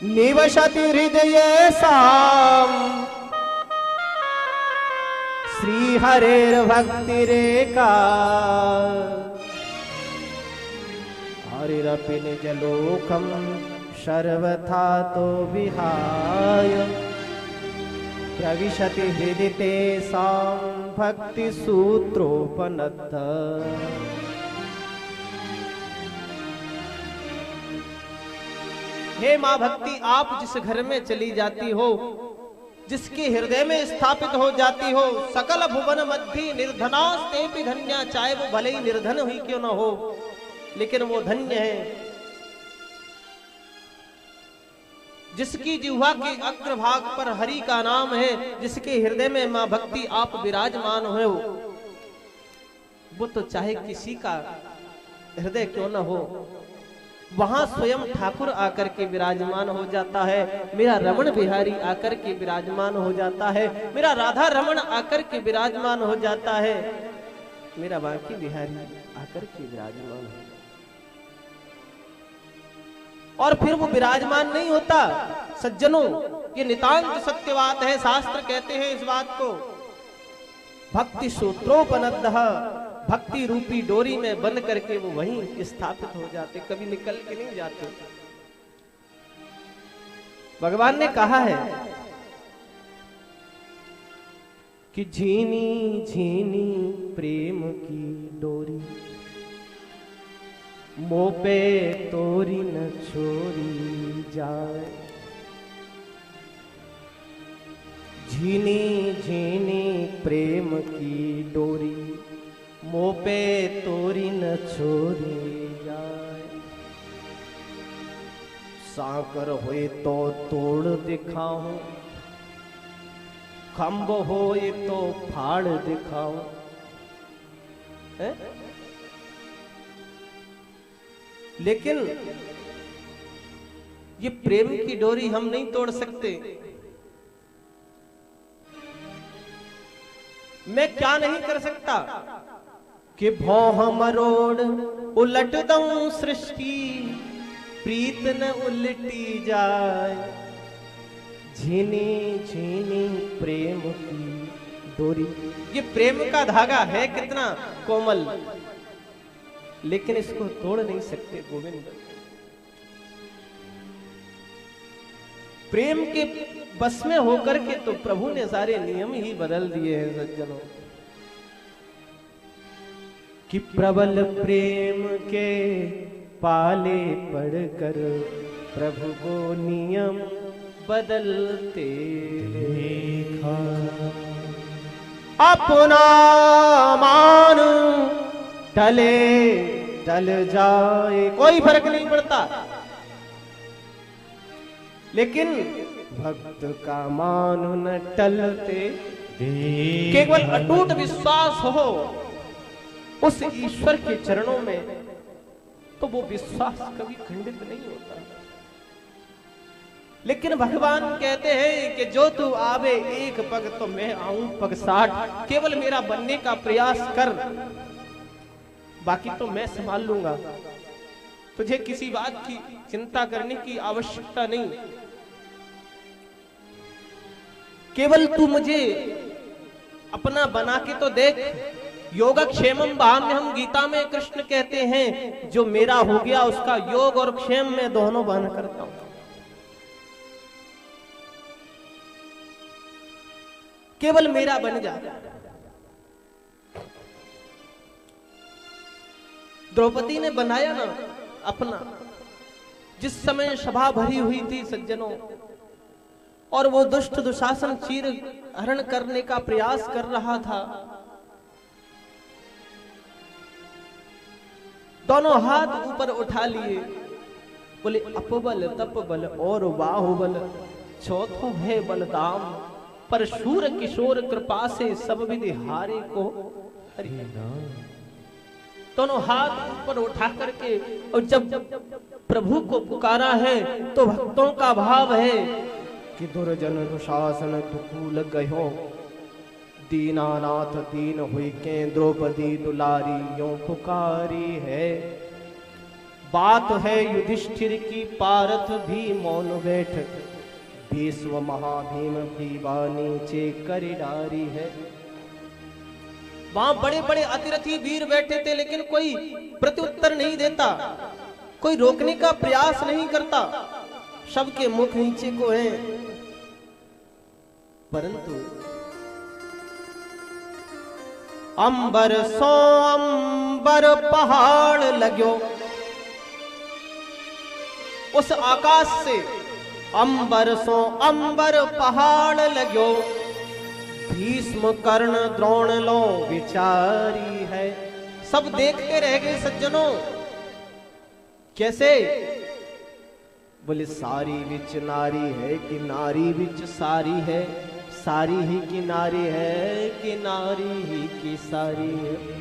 निवसति हृदये साम श्री हरेर भक्तिरेका हरिरपि निज लोकम सर्वथा तो विहाय प्रविशति हृदय साम भक्ति सूत्रोपनद्ध। हे मां भक्ति, आप जिस घर में चली जाती हो, जिसके हृदय में स्थापित हो जाती हो, सकल भुवन मध्य निर्धनास्तेपि धन्या, चाहे वो भले ही निर्धन हुई क्यों न हो, लेकिन वो धन्य है। जिसकी जिह्वा के अग्रभाग पर हरि का नाम है, जिसके हृदय में मां भक्ति आप विराजमान हो, वो तो चाहे किसी का हृदय क्यों न हो, वहां स्वयं ठाकुर आकर के विराजमान हो जाता है। मेरा रमण बिहारी आकर के विराजमान हो जाता है, मेरा राधा रमण आकर के विराजमान हो जाता है, मेरा बांकी बिहारी आकर के विराजमान हो। और फिर वो विराजमान नहीं होता। सज्जनों, ये नितांत सत्य बात है, शास्त्र कहते हैं इस बात को। भक्ति सूत्रोपनद्ध, भक्ति रूपी डोरी में बंद करके वो वहीं स्थापित हो जाते, कभी निकल के नहीं जाते। भगवान ने कहा है कि झीनी झीनी प्रेम की डोरी मोह पे तोरी न छोड़ी जाए। झीनी झीनी प्रेम की डोरी मोह पे तोरी न छोड़ी जाए। साकर होए तो तोड़ दिखाऊं, खम्भ होए तो फाड़ दिखाऊं। लेकिन ये प्रेम की डोरी हम नहीं तोड़ सकते। मैं क्या नहीं कर सकता कि भौह मरोड़ उलट दूं सृष्टि, प्रीत न उलटी जाए। झीनी झीनी प्रेम की डोरी, ये प्रेम का धागा है कितना कोमल, लेकिन इसको तोड़ नहीं सकते गोविंद। प्रेम के बस में होकर के तो प्रभु ने सारे नियम ही बदल दिए हैं सज्जनों। कि प्रबल प्रेम के पाले पड़कर प्रभु को नियम बदलते देखा। अपना मान टले टल जाए, कोई फर्क नहीं पड़ता, लेकिन भक्त का मान न टलते। केवल अटूट विश्वास हो उस ईश्वर के चरणों में, तो वो विश्वास कभी खंडित नहीं होता। लेकिन भगवान कहते हैं कि जो तू आवे एक पग तो मैं आऊं पग 60। केवल मेरा बनने का प्रयास कर, बाकी तो मैं संभाल लूंगा। तुझे किसी बात की चिंता करने की आवश्यकता नहीं। केवल तू मुझे अपना बना के तो देख। योगक्षेमम वहाम्यहम्, गीता में कृष्ण कहते हैं जो मेरा हो गया उसका योग और क्षेम में दोनों बहन करता हूं। केवल मेरा बन जा। द्रौपदी ने बनाया ना अपना, जिस समय सभा भरी हुई थी सज्जनों, और वो दुष्ट दुशासन चीर हरण करने का प्रयास कर रहा था। दोनों हाथ ऊपर उठा लिए, बोले अपबल तपबल और बाहुबल, चौथो है बलदाम, पर शूर किशोर कृपा से सब विधि हारे को हरिनाम। दोनों हाथ ऊपर उठा करके, और जब प्रभु को पुकारा है तो भक्तों का भाव है कि दुर्जन दुशासन दुकूल गयो, दीनानाथ दीन हुई के द्रौपदी दुलारी यों पुकारी है। बात है युधिष्ठिर की, पारथ भी मौन बैठ, भीष्म महाभीम की वाणी नीचे कर डारी है। वहां बड़े बड़े अतिरथी वीर बैठे थे, लेकिन कोई प्रत्युत्तर नहीं देता, कोई रोकने का प्रयास नहीं करता, सबके मुख नीचे को हैं। परंतु अंबर सो अंबर पहाड़ लगो, उस आकाश से अंबर सो अंबर पहाड़ लगो, भीष्म कर्ण द्रोण लो विचारी है। सब देखते रह गए सज्जनों। कैसे? बोले सारी विच नारी है कि नारी विच सारी है, सारी ही की नारी है कि नारी ही की सारी है।